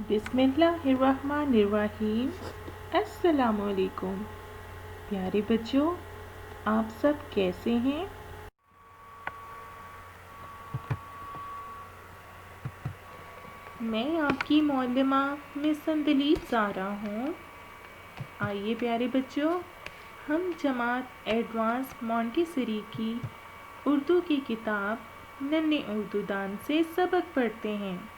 बिस्मिल्लाहिर्रहमानिर्रहीम। अस्सलाम वालेकुम। प्यारे बच्चों, आप सब कैसे हैं? मैं आपकी मौलमा मिस अंदलीब ज़ारा हूँ। आइए प्यारे बच्चों, हम जमात एडवांस मॉन्टेसरी की उर्दू की किताब नन्हे उर्दू दान से सबक पढ़ते हैं।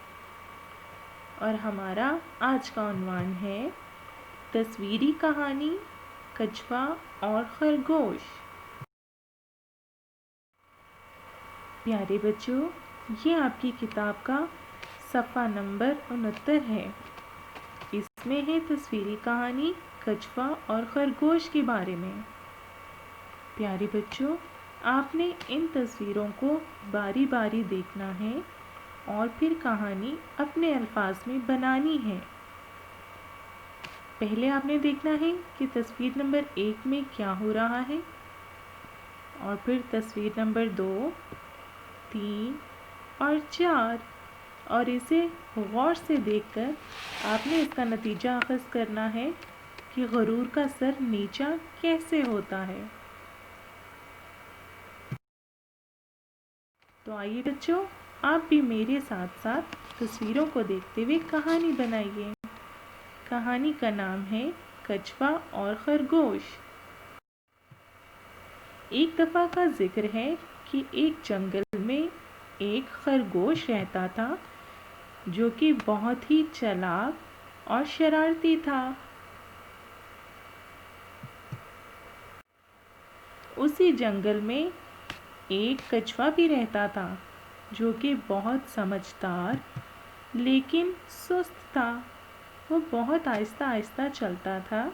और हमारा आज का उन्वान है तस्वीरी कहानी कछुआ और खरगोश। प्यारे बच्चों, ये आपकी किताब का सफ़ा नंबर 69 है। इसमें है तस्वीरी कहानी कछुआ और खरगोश के बारे में। प्यारे बच्चों, आपने इन तस्वीरों को बारी बारी देखना है और फिर कहानी अपने अल्फाज में बनानी है। पहले आपने देखना है कि तस्वीर नंबर 1 में क्या हो रहा है, और फिर तस्वीर नंबर 2, 3 और 4, और इसे गौर से देखकर आपने इसका नतीजा अखज़ करना है कि गरूर का सर नीचा कैसे होता है। तो आइए बच्चों, आप भी मेरे साथ साथ तस्वीरों को देखते हुए कहानी बनाइए। कहानी का नाम है कछुआ और खरगोश। एक दफ़ा का जिक्र है कि एक जंगल में एक खरगोश रहता था जो कि बहुत ही चालाक और शरारती था। उसी जंगल में एक कछुआ भी रहता था जो कि बहुत समझदार लेकिन सुस्त था। वो बहुत आहिस्ता आहिस्ता चलता था।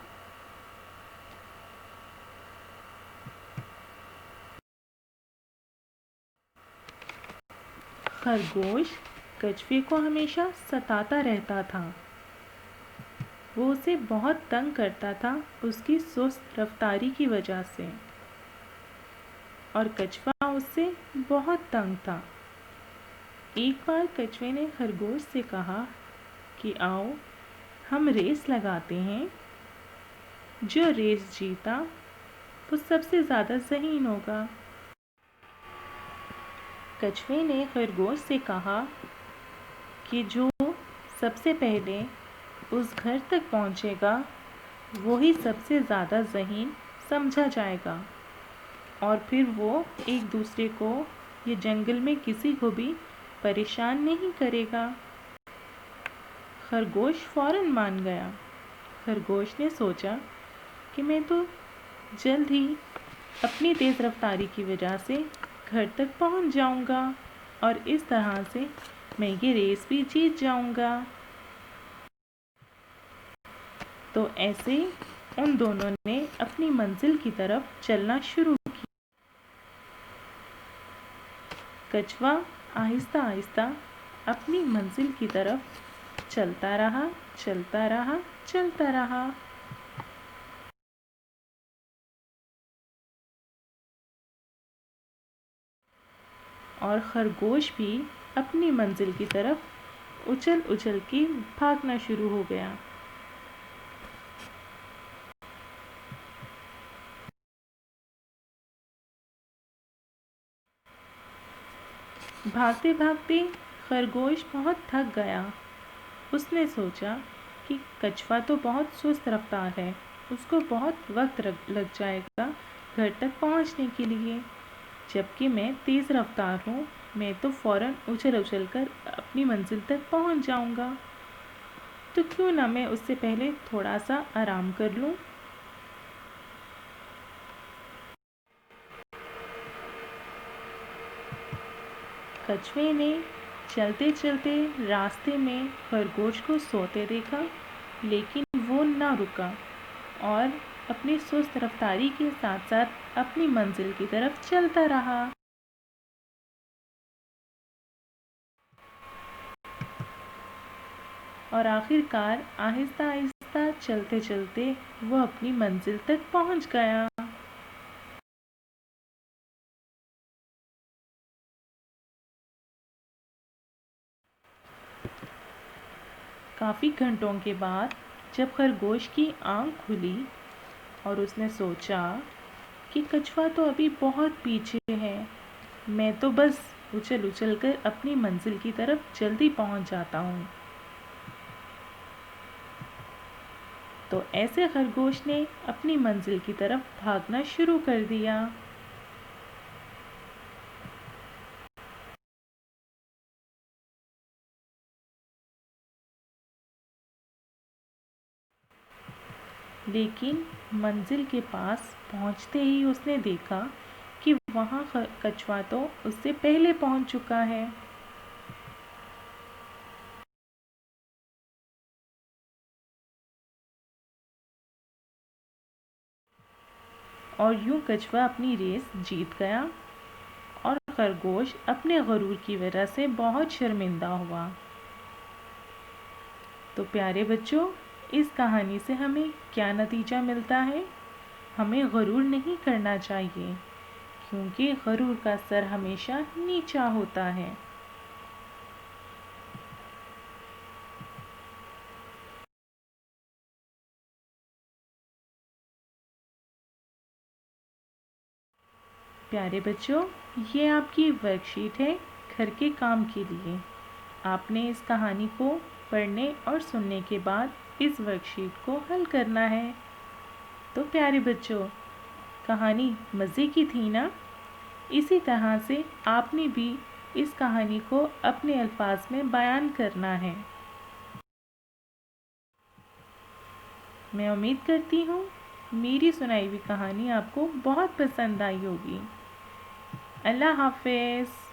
खरगोश कछुए को हमेशा सताता रहता था। वो उसे बहुत तंग करता था उसकी सुस्त रफ्तारी की वजह से, और कछुआ उससे बहुत तंग था। एक बार कछुए ने खरगोश से कहा कि आओ हम रेस लगाते हैं, जो रेस जीता वो सबसे ज़्यादा ज़हीन होगा। कछुए ने खरगोश से कहा कि जो सबसे पहले उस घर तक पहुंचेगा वो ही सबसे ज़्यादा ज़हीन समझा जाएगा, और फिर वो एक दूसरे को ये जंगल में किसी को भी परेशान नहीं करेगा। खरगोश फ़ौरन मान गया। खरगोश ने सोचा कि मैं तो जल्द ही अपनी तेज़ रफ्तारी की वजह से घर तक पहुंच जाऊंगा और इस तरह से मैं ये रेस भी जीत जाऊंगा। तो ऐसे उन दोनों ने अपनी मंजिल की तरफ चलना शुरू किया। कछुआ आहिस्ता आहिस्ता अपनी मंजिल की तरफ चलता रहा, चलता रहा, चलता रहा। और खरगोश भी अपनी मंजिल की तरफ उछल उछल के भागना शुरू हो गया। भागते भागते खरगोश बहुत थक गया। उसने सोचा कि कछुआ तो बहुत सुस्त रफ्तार है, उसको बहुत वक्त लग जाएगा घर तक पहुंचने के लिए, जबकि मैं तेज़ रफ्तार हूँ, मैं तो फ़ौरन उछल उछल कर अपनी मंजिल तक पहुंच जाऊंगा। तो क्यों ना मैं उससे पहले थोड़ा सा आराम कर लूं। कछुए ने चलते चलते रास्ते में खरगोश को सोते देखा, लेकिन वो ना रुका और अपनी सुस्त रफ्तारी के साथ साथ अपनी मंजिल की तरफ चलता रहा। और आखिरकार आहिस्ता आहिस्ता चलते चलते वो अपनी मंजिल तक पहुंच गया। کافی گھنٹوں کے بعد جب خرگوش کی آنکھ کھلی اور اس نے سوچا کہ کچھوا تو ابھی بہت پیچھے ہے، میں تو بس اچھل اچھل کر اپنی منزل کی طرف جلدی پہنچ جاتا ہوں، تو ایسے خرگوش نے اپنی منزل کی طرف بھاگنا شروع کر دیا۔ لیکن منزل کے پاس پہنچتے ہی اس نے دیکھا کہ وہاں کچھوا تو اس سے پہلے پہنچ چکا ہے۔ اور یوں کچھوا اپنی ریس جیت گیا اور خرگوش اپنے غرور کی وجہ سے بہت شرمندہ ہوا۔ تو پیارے بچوں، اس کہانی سے ہمیں کیا نتیجہ ملتا ہے؟ ہمیں غرور نہیں کرنا چاہیے، کیونکہ غرور کا سر ہمیشہ نیچا ہوتا ہے۔ پیارے بچوں، یہ آپ کی ورک شیٹ ہے گھر کے کام کے لیے۔ آپ نے اس کہانی کو پڑھنے اور سننے کے بعد اس ورک شیٹ کو حل کرنا ہے۔ تو پیارے بچوں، کہانی مزے کی تھی نا؟ اسی طرح سے آپ نے بھی اس کہانی کو اپنے الفاظ میں بیان کرنا ہے۔ میں امید کرتی ہوں میری سنائی ہوئی کہانی آپ کو بہت پسند آئی ہوگی۔ اللہ حافظ۔